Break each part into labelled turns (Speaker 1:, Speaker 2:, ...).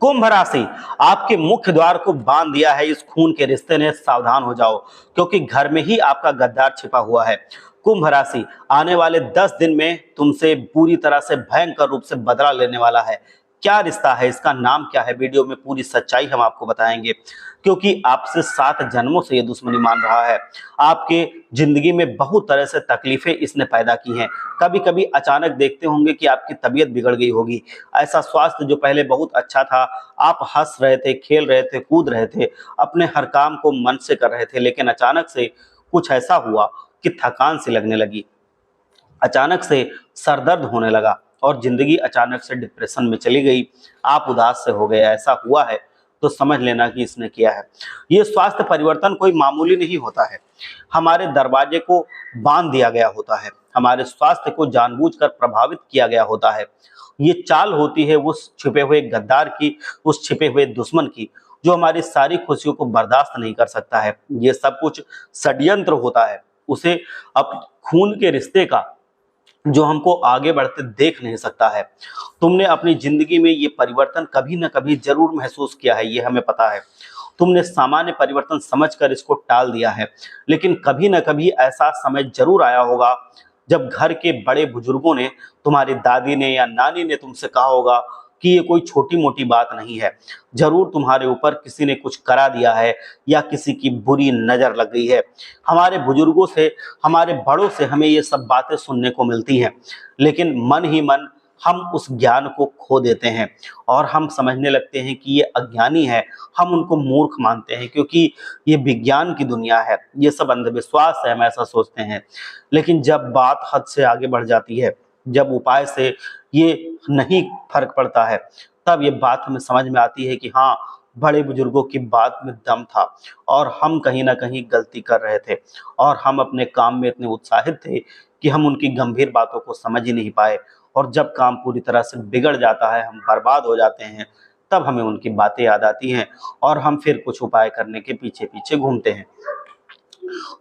Speaker 1: कुंभ राशि, आपके मुख्य द्वार को बांध दिया है इस खून के रिश्ते ने। सावधान हो जाओ, क्योंकि घर में ही आपका गद्दार छिपा हुआ है। कुंभ राशि आने वाले 10 दिन में तुमसे पूरी तरह से भयंकर रूप से बदला लेने वाला है। क्या रिश्ता है, इसका नाम क्या है, वीडियो में पूरी सच्चाई हम आपको बताएंगे। क्योंकि आपसे 7 जन्मों से ये दुश्मनी मान रहा है। आपके जिंदगी में बहुत तरह से तकलीफें इसने पैदा की हैं। कभी कभी अचानक देखते होंगे कि आपकी तबीयत बिगड़ गई होगी। ऐसा स्वास्थ्य जो पहले बहुत अच्छा था, आप हंस रहे थे, खेल रहे थे, कूद रहे थे, अपने हर काम को मन से कर रहे थे, लेकिन अचानक से कुछ ऐसा हुआ कि थकान सी लगने लगी, अचानक से सरदर्द होने लगा और जिंदगी अचानक से डिप्रेशन में चली गई। आप उदास से हो गए, ऐसा हुआ है तो समझ लेना कि इसने किया है। ये स्वास्थ्य परिवर्तन कोई मामूली नहीं होता है। हमारे दरवाजे को बांध दिया गया होता है, हमारे स्वास्थ्य को जानबूझकर प्रभावित किया गया होता है। ये चाल होती है उस छिपे हुए गद्दार की, उस छिपे हुए दुश्मन की, जो हमारी सारी खुशियों को बर्दाश्त नहीं कर सकता है। ये सब कुछ षड्यंत्र होता है उसे, अब खून के रिश्ते का, जो हमको आगे बढ़ते देख नहीं सकता है। तुमने अपनी जिंदगी में ये परिवर्तन कभी ना कभी जरूर महसूस किया है, ये हमें पता है। तुमने सामान्य परिवर्तन समझकर इसको टाल दिया है, लेकिन कभी ना कभी ऐसा समय जरूर आया होगा जब घर के बड़े बुजुर्गों ने, तुम्हारी दादी ने या नानी ने तुमसे कहा होगा कि ये कोई छोटी मोटी बात नहीं है। जरूर तुम्हारे ऊपर किसी ने कुछ करा दिया है या किसी की बुरी नजर लग गई है। हमारे बुजुर्गों से, हमारे बड़ों से हमें ये सब बातें सुनने को मिलती हैं, लेकिन मन ही मन हम उस ज्ञान को खो देते हैं और हम समझने लगते हैं कि ये अज्ञानी है। हम उनको मूर्ख मानते हैं क्योंकि ये विज्ञान की दुनिया है, ये सब अंधविश्वास है, हम ऐसा सोचते हैं। लेकिन जब बात हद से आगे बढ़ जाती है, जब उपाय से ये नहीं फर्क पड़ता है, तब ये बात हमें समझ में आती है कि हाँ, बड़े बुजुर्गों की बात में दम था और हम कहीं ना कहीं गलती कर रहे थे और हम अपने काम में इतने उत्साहित थे कि हम उनकी गंभीर बातों को समझ ही नहीं पाए। और जब काम पूरी तरह से बिगड़ जाता है, हम बर्बाद हो जाते हैं, तब हमें उनकी बातें याद आती हैं और हम फिर कुछ उपाय करने के पीछे पीछे घूमते हैं।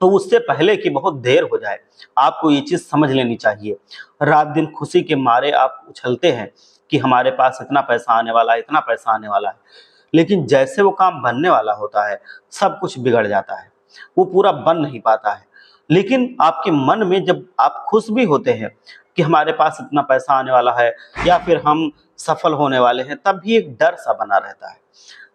Speaker 1: तो उससे पहले कि बहुत देर हो जाए, आपको ये चीज समझ लेनी चाहिए। रात दिन खुशी के मारे आप उछलते हैं कि हमारे पास इतना पैसा आने वाला है, इतना पैसा आने वाला है, लेकिन जैसे वो काम बनने वाला होता है, सब कुछ बिगड़ जाता है, वो पूरा बन नहीं पाता है। लेकिन आपके मन में जब आप खुश भी होते हैं कि हमारे पास इतना पैसा आने वाला है या फिर हम सफल होने वाले हैं, तब भी एक डर सा बना रहता है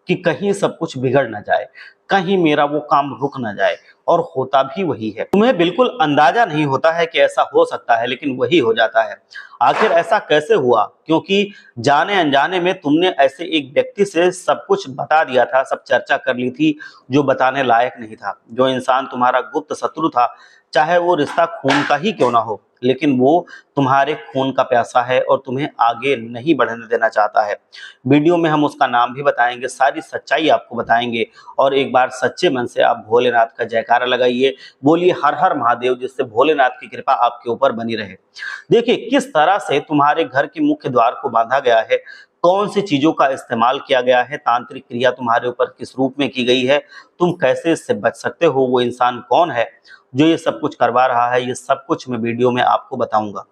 Speaker 1: कि कहीं सब कुछ बिगड़ ना जाए, कहीं मेरा वो काम रुक ना जाए। और होता भी वही है। तुम्हें बिल्कुल अंदाजा नहीं होता है कि ऐसा हो सकता है, लेकिन वही हो जाता है। आखिर ऐसा कैसे हुआ? क्योंकि जाने अनजाने में तुमने ऐसे एक व्यक्ति से सब कुछ बता दिया था, सब चर्चा कर ली थी जो बताने लायक नहीं था। जो इंसान तुम्हारा गुप्त शत्रु था, चाहे वो रिश्ता खून का ही क्यों ना हो, लेकिन वो तुम्हारे खून का प्यासा है और तुम्हें आगे नहीं बढ़ने देना चाहता है। वीडियो में हम उसका नाम भी बताएंगे, सारी सच्चाई आपको बताएंगे। और एक बार सच्चे मन से आप भोलेनाथ का जयकारा लगाइए, बोलिए हर हर महादेव, जिससे भोलेनाथ की कृपा आपके ऊपर बनी रहे। देखिए किस तरह से तुम्हारे घर के मुख्य द्वार को बांधा गया है, कौन सी चीजों का इस्तेमाल किया गया है, तांत्रिक क्रिया तुम्हारे ऊपर किस रूप में की गई है, तुम कैसे इससे बच सकते हो, वो इंसान कौन है जो ये सब कुछ करवा रहा है, ये सब कुछ मैं वीडियो में आपको बताऊंगा।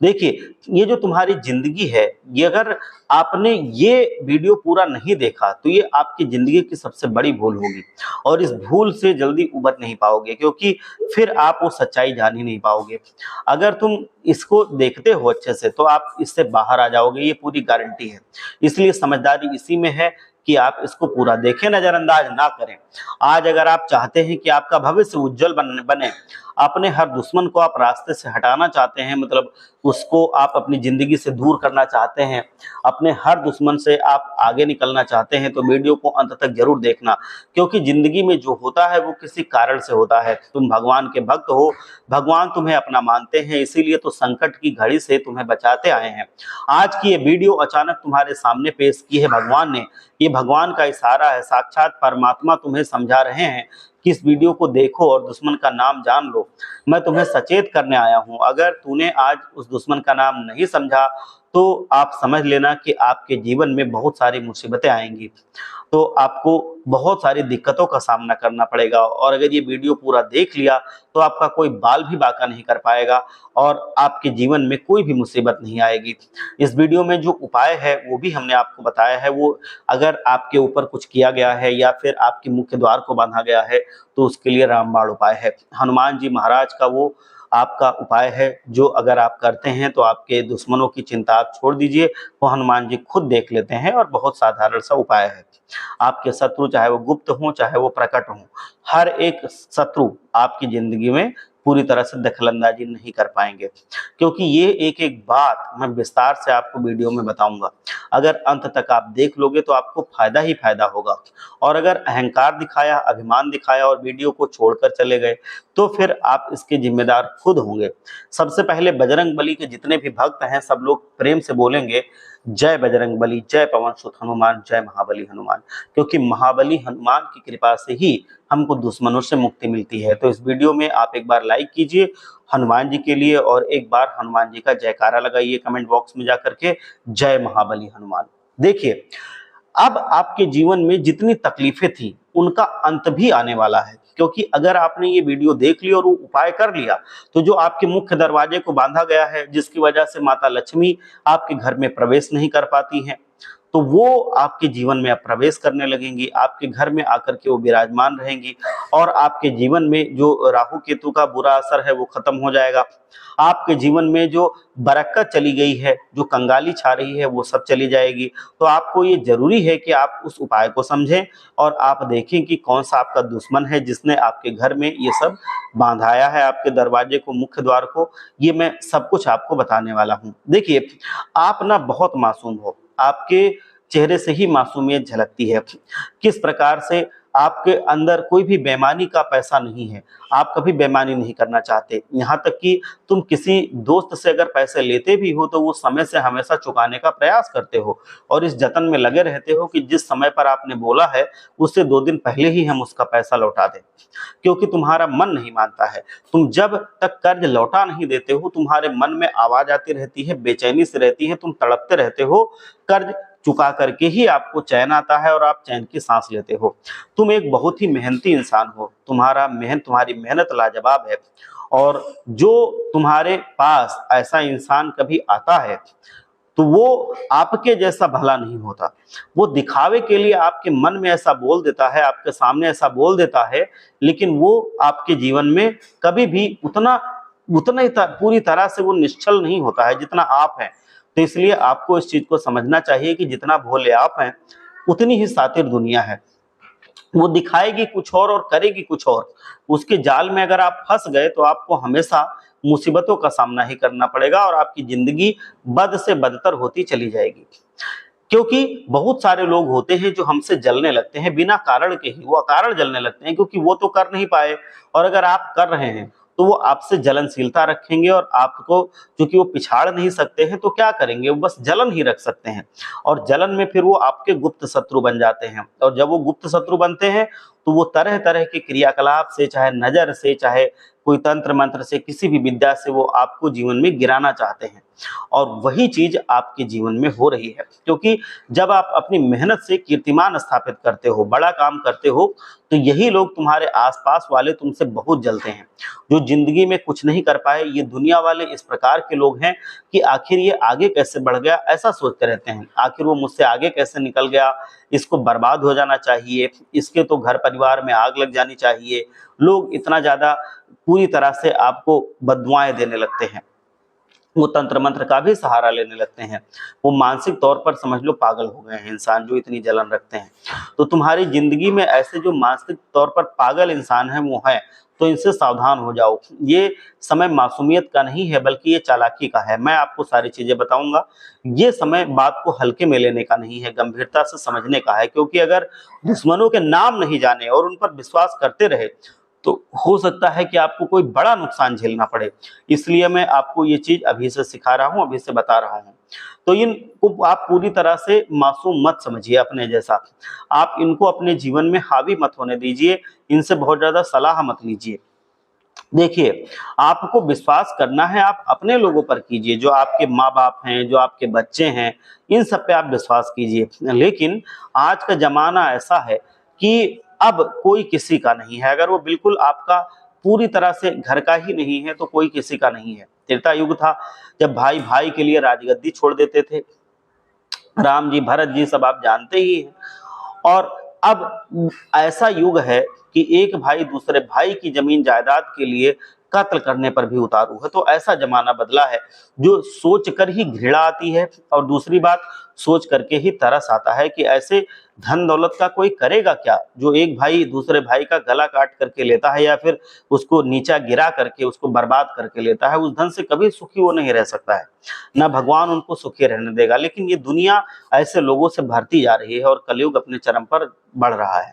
Speaker 1: देखिए, ये जो तुम्हारी जिंदगी है, ये अगर आपने ये वीडियो पूरा नहीं देखा तो ये आपकी जिंदगी की सबसे बड़ी भूल होगी और इस भूल से जल्दी उबर नहीं पाओगे, क्योंकि फिर आप वो सच्चाई जान ही नहीं पाओगे। अगर तुम इसको देखते हो अच्छे से तो आप इससे बाहर आ जाओगे, ये पूरी गारंटी है। इसलिए समझदारी इसी में है कि आप इसको पूरा देखें, नजरअंदाज ना करें। आज अगर आप चाहते हैं कि आपका भविष्य उज्जवल बने, अपने हर दुश्मन को आप रास्ते से हटाना चाहते हैं, मतलब उसको आप अपनी जिंदगी से दूर करना चाहते हैं, अपने हर दुश्मन से आप आगे निकलना चाहते हैं, तो वीडियो को अंत तक जरूर देखना। क्योंकि जिंदगी में जो होता है वो किसी कारण से होता है। तुम भगवान के भक्त हो, भगवान तुम्हें अपना मानते हैं, इसीलिए तो संकट की घड़ी से तुम्हें बचाते आए हैं। आज की ये वीडियो अचानक तुम्हारे सामने पेश की है भगवान ने, ये भगवान का इशारा है, साक्षात परमात्मा तुम्हें समझा रहे हैं कि इस वीडियो को देखो और दुश्मन का नाम जान लो। मैं तुम्हें सचेत करने आया हूं, अगर तूने आज उस दुश्मन का नाम नहीं समझा तो आप समझ लेना कि आपके जीवन में बहुत सारी मुसीबतें आएंगी, तो आपको बहुत सारी दिक्कतों का सामना करना पड़ेगा। और अगर ये वीडियो पूरा देख लिया तो आपका कोई बाल भी बांका नहीं कर पाएगा और आपके जीवन में कोई भी मुसीबत नहीं आएगी। इस वीडियो में जो उपाय है वो भी हमने आपको बताया है, वो अगर आपके ऊपर कुछ किया गया है या फिर आपके मुख्य द्वार को बांधा गया है तो उसके लिए रामबाण उपाय है। हनुमान जी महाराज का वो आपका उपाय है जो अगर आप करते हैं तो आपके दुश्मनों की चिंता आप छोड़ दीजिए, वो हनुमान जी खुद देख लेते हैं और बहुत साधारण सा उपाय है। आपके शत्रु चाहे वो गुप्त हों चाहे वो प्रकट हों, हर एक शत्रु आपकी जिंदगी में पूरी तरह से दखलंदाजी नहीं कर पाएंगे, क्योंकि ये एक एक बात मैं विस्तार से आपको वीडियो में बताऊंगा। अगर अंत तक आप देख लोगे तो आपको फायदा ही फायदा होगा। और अगर अहंकार दिखाया, अभिमान दिखाया और वीडियो को छोड़कर चले गए तो फिर आप इसके जिम्मेदार खुद होंगे। सबसे पहले बजरंग बली के जितने भी भक्त हैं सब लोग प्रेम से बोलेंगे जय बजरंग बली, जय पवन सुत हनुमान, जय महाबली हनुमान, क्योंकि महाबली हनुमान की कृपा से ही हमको दुश्मनों से मुक्ति मिलती है। तो इस वीडियो में आप एक बार लाइक कीजिए हनुमान जी के लिए और एक बार हनुमान जी का जयकारा लगाइए कमेंट बॉक्स में जाकर के, जय महाबली हनुमान। देखिए, अब आपके जीवन में जितनी तकलीफें थी उनका अंत भी आने वाला है, क्योंकि अगर आपने ये वीडियो देख लिया और वो उपाय कर लिया तो जो आपके मुख्य दरवाजे को बांधा गया है, जिसकी वजह से माता लक्ष्मी आपके घर में प्रवेश नहीं कर पाती हैं, तो वो आपके जीवन में अब प्रवेश करने लगेंगी, आपके घर में आकर के वो विराजमान रहेंगी और आपके जीवन में जो राहु केतु का बुरा असर है वो खत्म हो जाएगा। आपके जीवन में जो बरकत चली गई है, जो कंगाली छा रही है, वो सब चली जाएगी। तो आपको ये जरूरी है कि आप उस उपाय को समझें और आप देखें कि कौन सा आपका दुश्मन है जिसने आपके घर में ये सब बांधाया है, आपके दरवाजे को, मुख्य द्वार को। ये मैं सब कुछ आपको बताने वाला हूँ। देखिए, आप ना बहुत मासूम हो, आपके चेहरे से ही मासूमियत झलकती है। किस प्रकार से आपके अंदर कोई भी बेईमानी का पैसा नहीं है, आप कभी बेईमानी नहीं करना चाहते। यहाँ तक कि तुम किसी दोस्त से अगर पैसे लेते भी हो तो वो समय से हमेशा चुकाने का प्रयास करते हो और इस जतन में लगे रहते हो कि जिस समय पर आपने बोला है उससे 2 दिन पहले ही हम उसका पैसा लौटा दें, क्योंकि तुम्हारा मन नहीं मानता है। तुम जब तक कर्ज लौटा नहीं देते हो तुम्हारे मन में आवाज आती रहती है, बेचैनी से रहती है, तुम तड़पते रहते हो। कर्ज चुका करके ही आपको चैन आता है और आप चैन की सांस लेते हो। तुम एक बहुत ही मेहनती इंसान हो, तुम्हारी मेहनत लाजवाब है और जो तुम्हारे पास ऐसा इंसान कभी आता है तो वो आपके जैसा भला नहीं होता। वो दिखावे के लिए आपके मन में ऐसा बोल देता है, आपके सामने ऐसा बोल देता है, लेकिन वो आपके जीवन में कभी भी उतना ही पूरी तरह से वो निश्चल नहीं होता है जितना आप हैं। तो इसलिए आपको इस चीज को समझना चाहिए कि जितना भोले आप हैं उतनी ही सातिर दुनिया है। वो दिखाएगी कुछ और करेगी कुछ और। उसके जाल में अगर आप फंस गए तो आपको हमेशा मुसीबतों का सामना ही करना पड़ेगा और आपकी जिंदगी बद से बदतर होती चली जाएगी। क्योंकि बहुत सारे लोग होते हैं जो हमसे जलने लगते हैं बिना कारण के ही, वो अकारण जलने लगते हैं क्योंकि वो तो कर नहीं पाए और अगर आप कर रहे हैं तो वो आपसे जलनशीलता रखेंगे और आपको, क्योंकि वो पिछाड़ नहीं सकते हैं तो क्या करेंगे, वो बस जलन ही रख सकते हैं और जलन में फिर वो आपके गुप्त शत्रु बन जाते हैं। और जब वो गुप्त शत्रु बनते हैं तो वो तरह तरह के क्रियाकलाप से, चाहे नजर से, चाहे कोई तंत्र मंत्र से, किसी भी विद्या से वो आपको जीवन में गिराना चाहते हैं और वही चीज आपके जीवन में हो रही है। क्योंकि जब आप अपनी मेहनत से कीर्तिमान स्थापित करते हो, बड़ा काम करते हो, तो यही लोग, तुम्हारे आसपास वाले, तुमसे बहुत जलते हैं। जो जिंदगी में कुछ नहीं कर पाए, ये दुनिया वाले इस प्रकार के लोग हैं कि आखिर ये आगे कैसे बढ़ गया ऐसा सोचते रहते हैं, आखिर वो मुझसे आगे कैसे निकल गया, इसको बर्बाद हो जाना चाहिए, इसके तो घर परिवार में आग लग जानी चाहिए। लोग इतना ज्यादा पूरी तरह से आपको बददुआएं देने लगते हैं, वो तंत्र मंत्र का भी सहारा लेने लगते हैं। वो मानसिक तौर पर समझ लो पागल हो गए हैं इंसान जो इतनी जलन रखते हैं। तो तुम्हारी जिंदगी में ऐसे जो मानसिक तौर पर पागल इंसान है वो है, तो इनसे सावधान हो जाओ। ये समय मासूमियत का नहीं है बल्कि ये चालाकी का है। मैं आपको सारी चीजें बताऊंगा। ये समय बात को हल्के में लेने का नहीं है, गंभीरता से समझने का है। क्योंकि अगर दुश्मनों के नाम नहीं जाने और उन पर विश्वास करते रहे तो हो सकता है कि आपको कोई बड़ा नुकसान झेलना पड़े। इसलिए मैं आपको ये चीज अभी से सिखा रहा हूँ, अभी से बता रहा हूँ। तो इनको आप पूरी तरह से मासूम मत समझिए अपने जैसा। आप इनको अपने जीवन में हावी मत होने दीजिए, इनसे बहुत ज्यादा सलाह मत लीजिए। देखिए, आपको विश्वास करना है, आप अपने लोगों पर कीजिए, जो आपके माँ-बाप हैं, जो आपके बच्चे हैं, इन सब पे आप विश्वास कीजिए। लेकिन आज का ज़माना ऐसा है कि अब कोई किसी का नहीं है, अगर वो बिल्कुल आपका पूरी तरह से घर का ही नहीं है, तो कोई किसी का नहीं है। त्रेता युग था, जब भाई-भाई के लिए राजगद्दी छोड़ देते थे। राम जी, भरत जी सब आप जानते ही हैं। और अब ऐसा युग है कि एक भाई दूसरे भाई की जमीन जायदाद के लिए कत्ल करने पर भी उतारू है। तो ऐसा जमाना बदला है, जो सोच कर ही घृणा आती है, और दूसरी बात, सोच करके ही तरस आता है कि ऐसे धन दौलत का कोई करेगा क्या, जो एक भाई दूसरे भाई का गला काट करके लेता है या फिर उसको नीचा गिरा करके उसको बर्बाद करके लेता है, उस धन से कभी सुखी वो नहीं रह सकता है, ना भगवान उनको सुखी रहने देगा। लेकिन ये दुनिया ऐसे लोगों से भरती जा रही है और कलयुग अपने चरम पर बढ़ रहा है।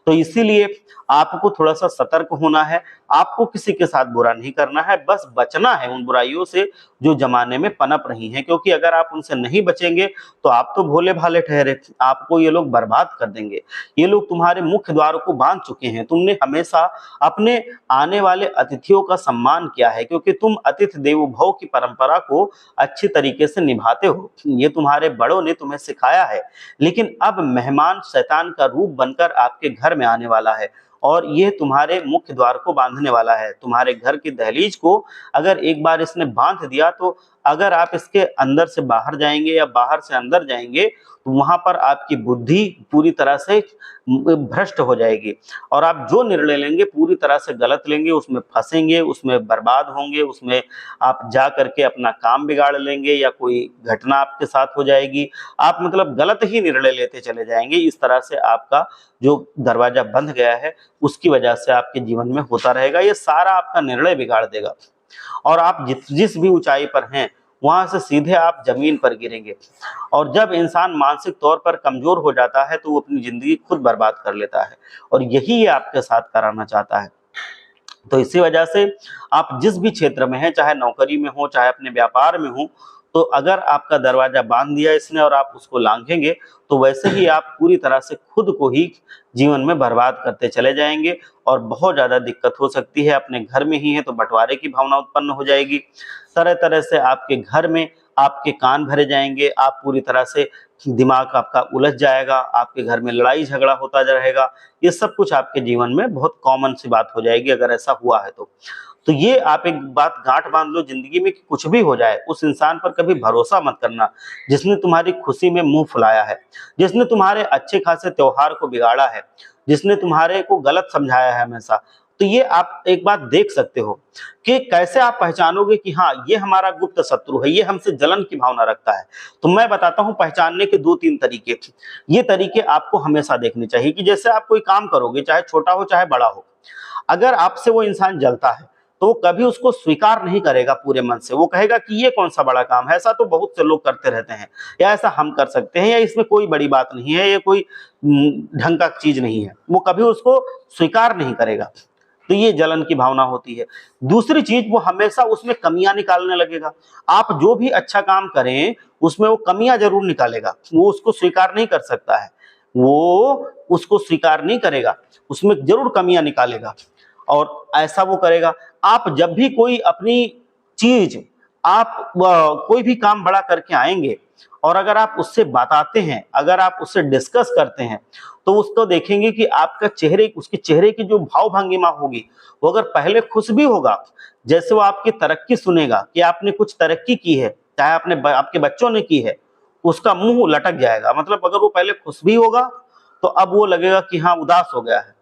Speaker 1: तो इसीलिए आपको थोड़ा-सा सतर्क होना है, आपको किसी के साथ बुरा नहीं करना है, बस बचना है उन बुराइयों से जो ज़माने में पनप रही हैं, क्योंकि अगर आप उनसे नहीं बचेंगे, तो आप तो भोले-भाले ठहरे, आपको ये लोग बर्बाद कर देंगे। ये लोग तुम्हारे मुख्य द्वार को बाँध चुके हैं, तुमने हमेशा अपने आने वाले अतिथियों का सम्मान किया है, क्योंकि तुम अतिथि देवो भव की परंपरा को अच्छी तरीके से निभाते हो। ये तुम्हारे बड़ों ने तुम्हें सिखाया है, लेकिन अब मेहमान शैतान का रूप बनकर आपके घर में आने वाला है, और ये तुम्हारे मुख्य द्वार को बांधने वाला है। तुम्हारे घर की दहलीज को अगर एक बार इसने बांध दिया, तो अगर आप इसके अंदर से बाहर जाएंगे या बाहर से अंदर जाएंगे, तो वहां पर आपकी बुद्धि पूरी तरह से भ्रष्ट हो जाएगी, और आप जो निर्णय लेंगे पूरी तरह से गलत लेंगे, उसमें फंसेंगे, उसमें बर्बाद होंगे, उसमें आप जा करके अपना काम बिगाड़ लेंगे या कोई घटना आपके साथ हो जाएगी। आप मतलब गलत ही निर्णय लेते चले जाएंगे। इस तरह से आपका जो दरवाजा बंद गया है, उसकी वजह से आपके जीवन में होता रहेगा, ये सारा आपका निर्णय बिगाड़ देगा, और आप जिस भी ऊंचाई पर हैं, वहां से सीधे आप जमीन पर गिरेंगे। और जब इंसान मानसिक तौर पर कमजोर हो जाता है, तो वो अपनी जिंदगी खुद बर्बाद कर लेता है, और यही ये आपके साथ कराना चाहता है। तो इसी वजह से आप जिस भी क्षेत्र में हैं, चाहे नौकरी में हो, चाहे अपने व्यापार में हो, तो अगर आपका दरवाजा बांध दिया इसने और आप उसको लांघेंगे, तो वैसे ही आप पूरी तरह से खुद को ही जीवन में बर्बाद करते चले जाएंगे, और बहुत ज़्यादा दिक्कत हो सकती है। अपने घर में ही है तो बंटवारे की भावना उत्पन्न हो जाएगी, तरह तरह से आपके घर में आपके कान भरे जाएंगे, आप पूरी तरह से दिमाग आपका उलझ जाएगा, आपके घर में लड़ाई झगड़ा होता रहेगा। ये सब कुछ आपके जीवन में बहुत कॉमन सी बात हो जाएगी अगर ऐसा हुआ है तो ये आप एक बात गांठ बांध लो जिंदगी में कि कुछ भी हो जाए, उस इंसान पर कभी भरोसा मत करना जिसने तुम्हारी खुशी में मुंह फुलाया है, जिसने तुम्हारे अच्छे खासे त्योहार को बिगाड़ा है, जिसने तुम्हारे को गलत समझाया है हमेशा। तो ये आप एक बात देख सकते हो कि कैसे आप पहचानोगे कि हाँ ये हमारा गुप्त शत्रु है, ये हमसे जलन की भावना रखता है। तो मैं बताता हूं पहचानने के 2-3 तरीके। ये तरीके आपको हमेशा देखने चाहिए कि जैसे आप कोई काम करोगे, चाहे छोटा हो चाहे बड़ा हो, अगर आपसे वो इंसान जलता है तो वो कभी उसको स्वीकार नहीं करेगा पूरे मन से। वो कहेगा कि ये कौन सा बड़ा काम है, ऐसा तो बहुत से लोग करते रहते हैं, या ऐसा हम कर सकते हैं, या इसमें कोई बड़ी बात नहीं है, ये कोई ढंग का चीज नहीं है। वो कभी उसको स्वीकार नहीं करेगा। तो ये जलन की भावना होती है। दूसरी चीज, वो हमेशा उसमें कमियां निकालने लगेगा। आप जो भी अच्छा काम करें उसमें वो कमियां जरूर निकालेगा, वो उसको स्वीकार नहीं कर सकता है, वो उसको स्वीकार नहीं करेगा, उसमें जरूर कमियां निकालेगा, और ऐसा वो करेगा। आप जब भी कोई अपनी चीज, आप कोई भी काम बड़ा करके आएंगे, और अगर आप उससे बताते हैं, अगर आप उससे डिस्कस करते हैं, तो उसको देखेंगे कि आपका उसके चेहरे की जो भाव भंगिमा होगी, वो अगर पहले खुश भी होगा, जैसे वो आपकी तरक्की सुनेगा कि आपने कुछ तरक्की की है, चाहे आपके बच्चों ने की है, उसका मुंह लटक जाएगा। मतलब अगर वो पहले खुश भी होगा, तो अब वो लगेगा कि हाँ उदास हो गया है,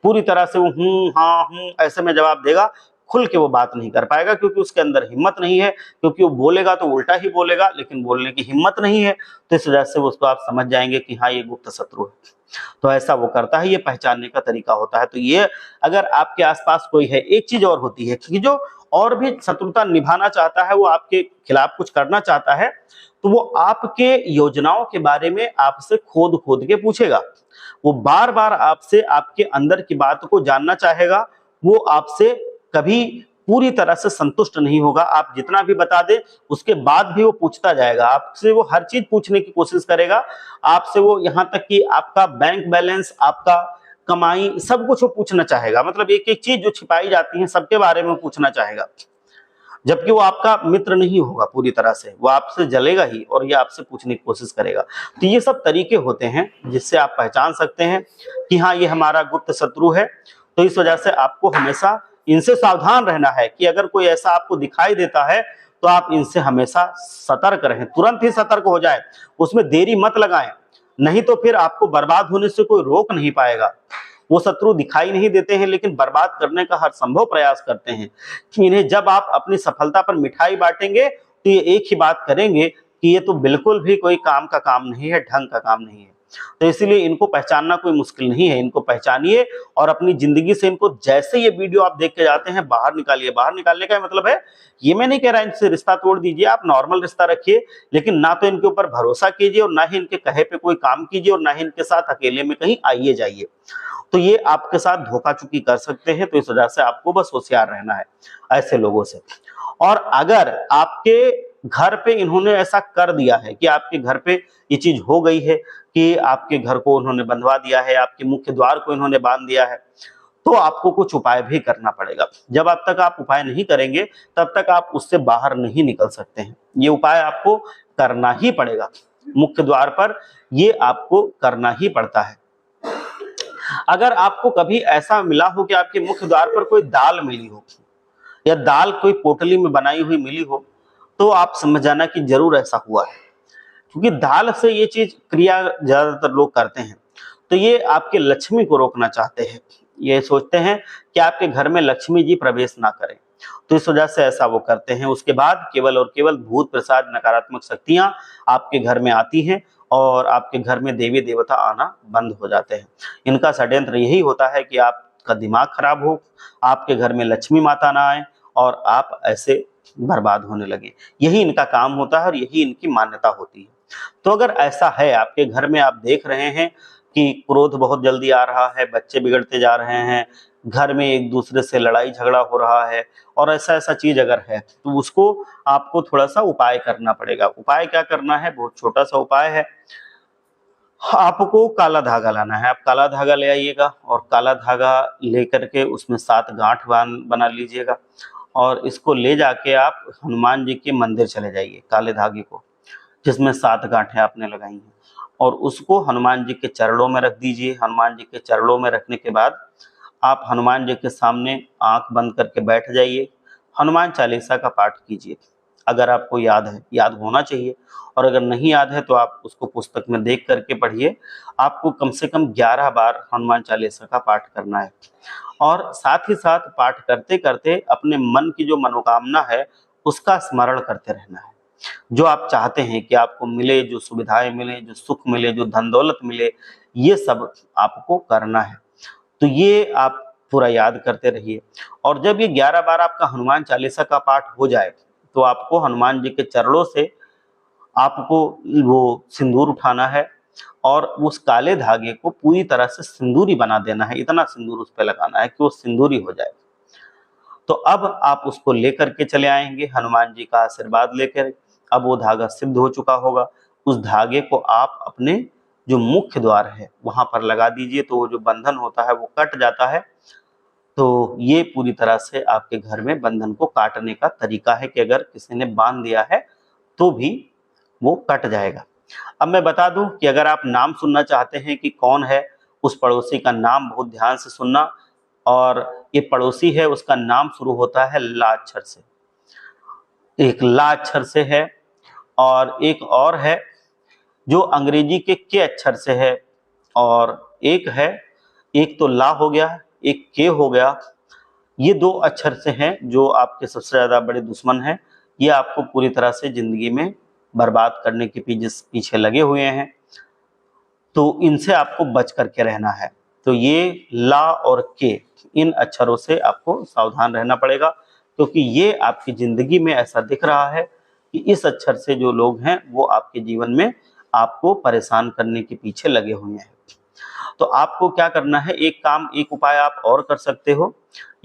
Speaker 1: पूरी तरह से वो हाँ ऐसे में जवाब देगा, खुल के वो बात नहीं कर पाएगा, क्योंकि उसके अंदर हिम्मत नहीं है, क्योंकि वो बोलेगा तो उल्टा ही बोलेगा, लेकिन बोलने की हिम्मत नहीं है। तो इस वजह से उसको आप समझ जाएंगे कि हाँ ये गुप्त शत्रु है। तो ऐसा वो करता है, ये पहचानने का तरीका होता है। तो ये अगर आपके आसपास कोई है, एक चीज और होती है कि जो और भी शत्रुता निभाना चाहता है, वो आपके खिलाफ कुछ करना चाहता है, तो वो आपके योजनाओं के बारे में आपसे खोद खोद के पूछेगा। वो बार बार आपसे आपके अंदर की बात को जानना चाहेगा। वो आपसे कभी पूरी तरह से संतुष्ट नहीं होगा। आप जितना भी बता दें, उसके बाद भी वो पूछता जाएगा आपसे, वो हर चीज पूछने की कोशिश करेगा आपसे। वो यहाँ तक कि आपका बैंक बैलेंस, आपका कमाई, सब कुछ वो पूछना चाहेगा। मतलब एक एक चीज जो छिपाई जाती है सबके बारे में पूछना चाहेगा, जबकि वो आपका मित्र नहीं होगा पूरी तरह से, वो आपसे जलेगा ही और ये आपसे पूछने की कोशिश करेगा। तो ये सब तरीके होते हैं जिससे आप पहचान सकते हैं कि हाँ, ये हमारा गुप्त शत्रु है। तो इस वजह से आपको हमेशा इनसे सावधान रहना है कि अगर कोई ऐसा आपको दिखाई देता है तो आप इनसे हमेशा सतर्क रहें, तुरंत ही सतर्क हो जाए, उसमें देरी मत लगाएं, नहीं तो फिर आपको बर्बाद होने से कोई रोक नहीं पाएगा। वो शत्रु दिखाई नहीं देते हैं लेकिन बर्बाद करने का हर संभव प्रयास करते हैं कि इन्हें जब आप अपनी सफलता पर मिठाई बांटेंगे तो ये एक ही बात करेंगे कि ये तो बिल्कुल भी कोई काम का काम नहीं है, ढंग का काम नहीं है। तो इसीलिए इनको पहचानना कोई मुश्किल नहीं है, इनको पहचानिए और अपनी जिंदगी से इनको, जैसे ये वीडियो आप देख के जाते हैं, बाहर निकालिए। बाहर निकालने का मतलब है, ये मैं नहीं कह रहा इनसे रिश्ता तोड़ दीजिए, आप नॉर्मल रिश्ता रखिए, लेकिन ना तो इनके ऊपर भरोसा कीजिए और ना ही इनके कहे पे कोई काम कीजिए और ना ही इनके साथ अकेले में कहीं आइए जाइए। तो ये आपके साथ धोखा चुकी कर सकते हैं, तो इस वजह से आपको बस होशियार रहना है ऐसे लोगों से। और अगर आपके घर पे इन्होंने ऐसा कर दिया है कि आपके घर पे ये चीज हो गई है कि आपके घर को उन्होंने बंधवा दिया है, आपके मुख्य द्वार को इन्होंने बांध दिया है, तो आपको कुछ उपाय भी करना पड़ेगा। जब अब तक आप उपाय नहीं करेंगे तब तक आप उससे बाहर नहीं निकल सकते हैं। ये उपाय आपको करना ही पड़ेगा, मुख्य द्वार पर ये आपको करना ही पड़ता है। अगर आपको कभी ऐसा मिला हो कि आपके मुख्य द्वार पर कोई दाल मिली हो या दाल कोई पोटली में बनाई हुई मिली हो, तो आप समझ जाना कि जरूर ऐसा हुआ है, क्योंकि दाल से ये चीज क्रिया ज्यादातर लोग करते हैं। तो ये आपके लक्ष्मी को रोकना चाहते हैं, ये सोचते हैं कि आपके घर में लक्ष्मी जी प्रवेश ना करें, तो इस वजह से ऐसा वो करते हैं। उसके बाद केवल और केवल भूत प्रसाद नकारात्मक शक्तियां आपके घर में आती हैं और आपके घर में देवी देवता आना बंद हो जाते हैं। इनका षड्यंत्र यही होता है कि आपका दिमाग खराब हो, आपके घर में लक्ष्मी माता ना आए और आप ऐसे बर्बाद होने लगे। यही इनका काम होता है और यही इनकी मान्यता होती है। तो अगर ऐसा है आपके घर में, आप देख रहे हैं कि क्रोध बहुत जल्दी आ रहा है, बच्चे बिगड़ते जा रहे हैं, घर में एक दूसरे से लड़ाई झगड़ा हो रहा है और ऐसा ऐसा चीज अगर है, तो उसको आपको थोड़ा सा उपाय करना पड़ेगा। उपाय क्या करना है? बहुत छोटा सा उपाय है। आपको काला धागा लाना है, आप काला धागा ले आइएगा और काला धागा लेकर के उसमें 7 गांठ बना लीजिएगा और इसको ले जाके आप हनुमान जी के मंदिर चले जाइए, काले धागे को जिसमें 7 गांठें आपने लगाई हैं, और उसको हनुमान जी के चरणों में रख दीजिए। हनुमान जी के चरणों में रखने के बाद आप हनुमान जी के सामने आंख बंद करके बैठ जाइए, हनुमान चालीसा का पाठ कीजिए। अगर आपको याद है, याद होना चाहिए, और अगर नहीं याद है तो आप उसको पुस्तक में देख करके पढ़िए। आपको कम से कम 11 बार हनुमान चालीसा का पाठ करना है और साथ ही साथ पाठ करते करते अपने मन की जो मनोकामना है उसका स्मरण करते रहना है। जो आप चाहते हैं कि आपको मिले, जो सुविधाएं मिले, जो सुख मिले, जो धन दौलत मिले, ये सब आपको करना है। तो ये आप पूरा याद करते रहिए और जब ये 11 बार आपका हनुमान चालीसा का पाठ हो जाए तो आपको हनुमान जी के चरणों से आपको वो सिंदूर उठाना है और उस काले धागे को पूरी तरह से सिंदूरी बना देना है। इतना सिंदूर उस पर लगाना है कि वो सिंदूरी हो जाए। तो अब आप उसको लेकर के चले आएंगे हनुमान जी का आशीर्वाद लेकर। अब वो धागा सिद्ध हो चुका होगा। उस धागे को आप अपने जो मुख्य द्वार है वहां पर लगा दीजिए, तो वो जो बंधन होता है वो कट जाता है। तो ये पूरी तरह से आपके घर में बंधन को काटने का तरीका है कि अगर किसी ने बांध दिया है तो भी वो कट जाएगा। अब मैं बता दूं कि अगर आप नाम सुनना चाहते हैं कि कौन है उस पड़ोसी का नाम, बहुत ध्यान से सुनना। और ये पड़ोसी है, उसका नाम शुरू होता है ला अक्षर से, एक ला अक्षर से है और एक और है जो अंग्रेजी के अक्षर से है, और एक है, एक तो ला हो गया, एक के हो गया। ये 2 अक्षर से हैं जो आपके सबसे ज्यादा बड़े दुश्मन हैं। ये आपको पूरी तरह से जिंदगी में बर्बाद करने के पीछे लगे हुए हैं, तो इनसे आपको बच करके रहना है। तो ये ला और के, इन अक्षरों से आपको सावधान रहना पड़ेगा, क्योंकि ये आपकी जिंदगी में ऐसा दिख रहा है कि इस अक्षर से जो लोग हैं वो आपके जीवन में आपको परेशान करने के पीछे लगे हुए हैं। तो आपको क्या करना है, एक काम, एक उपाय आप और कर सकते हो।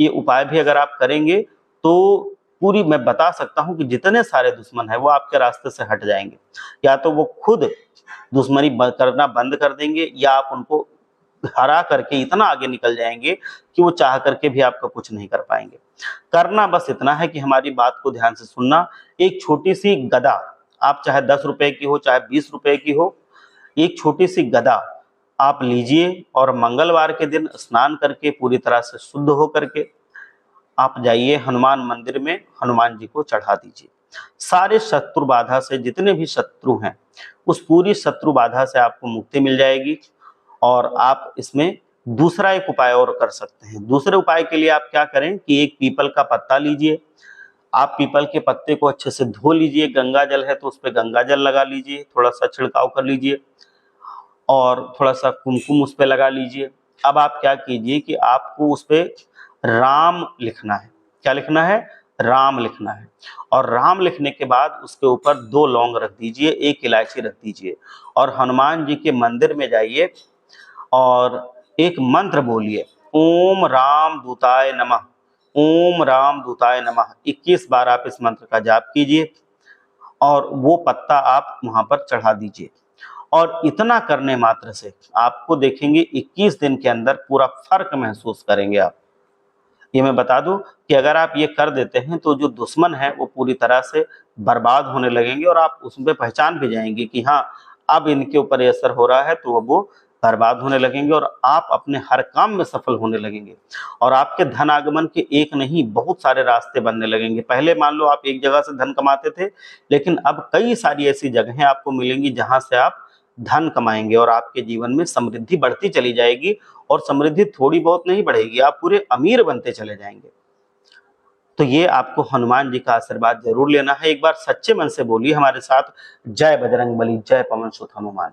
Speaker 1: ये उपाय भी अगर आप करेंगे तो पूरी, मैं बता सकता हूं कि जितने सारे दुश्मन है वो आपके रास्ते से हट जाएंगे। या तो वो खुद दुश्मनी करना बंद कर देंगे या आप उनको हरा करके इतना आगे निकल जाएंगे कि वो चाह करके भी आपका कुछ नहीं कर पाएंगे। करना बस इतना है कि हमारी बात को ध्यान से सुनना। एक छोटी सी गदा, आप चाहे 10 रुपए की हो चाहे 20 रुपए की हो, एक छोटी सी गदा आप लीजिए और मंगलवार के दिन स्नान करके पूरी तरह से शुद्ध हो करके आप जाइए हनुमान मंदिर में, हनुमान जी को चढ़ा दीजिए। सारे शत्रु बाधा से, जितने भी शत्रु हैं, उस पूरी शत्रु बाधा से आपको मुक्ति मिल जाएगी। और आप इसमें दूसरा एक उपाय और कर सकते हैं। दूसरे उपाय के लिए आप क्या करें कि एक पीपल का पत्ता लीजिए, आप पीपल के पत्ते को अच्छे से धो लीजिए, गंगा जल है तो उस पे गंगा जल लगा लीजिए, थोड़ा सा छिड़काव कर लीजिए और थोड़ा सा कुमकुम उस पे लगा लीजिए। अब आप क्या कीजिए कि आपको उस पे राम लिखना है। क्या लिखना है? राम लिखना है। और राम लिखने के बाद उसके ऊपर 2 लौंग रख दीजिए, 1 इलायची रख दीजिए और हनुमान जी के मंदिर में जाइए और एक मंत्र बोलिए, ओम राम दूताय नमः, ओम राम दूताय नमः। 21 बार आप इस मंत्र का जाप कीजिए और वो पत्ता आप वहां पर चढ़ा दीजिए। और इतना करने मात्र से आपको देखेंगे 21 दिन के अंदर पूरा फर्क महसूस करेंगे आप। ये मैं बता दूं कि अगर आप ये कर देते हैं तो जो दुश्मन है वो पूरी तरह से बर्बाद होने लगेंगे और आप उसमें पहचान भी जाएंगे कि हाँ, अब इनके ऊपर ये असर हो रहा है, तो वो बर्बाद होने लगेंगे और आप अपने हर काम में सफल होने लगेंगे। और आपके धन आगमन के एक नहीं बहुत सारे रास्ते बनने लगेंगे। पहले मान लो आप एक जगह से धन कमाते थे, लेकिन अब कई सारी ऐसी जगहें आपको मिलेंगी जहां से आप धन कमाएंगे और आपके जीवन में समृद्धि बढ़ती चली जाएगी। और समृद्धि थोड़ी बहुत नहीं बढ़ेगी, आप पूरे अमीर बनते चले जाएंगे। तो ये आपको हनुमान जी का आशीर्वाद जरूर लेना है। एक बार सच्चे मन से बोलिए हमारे साथ, जय बजरंग बली, जय पवन सुत हनुमान।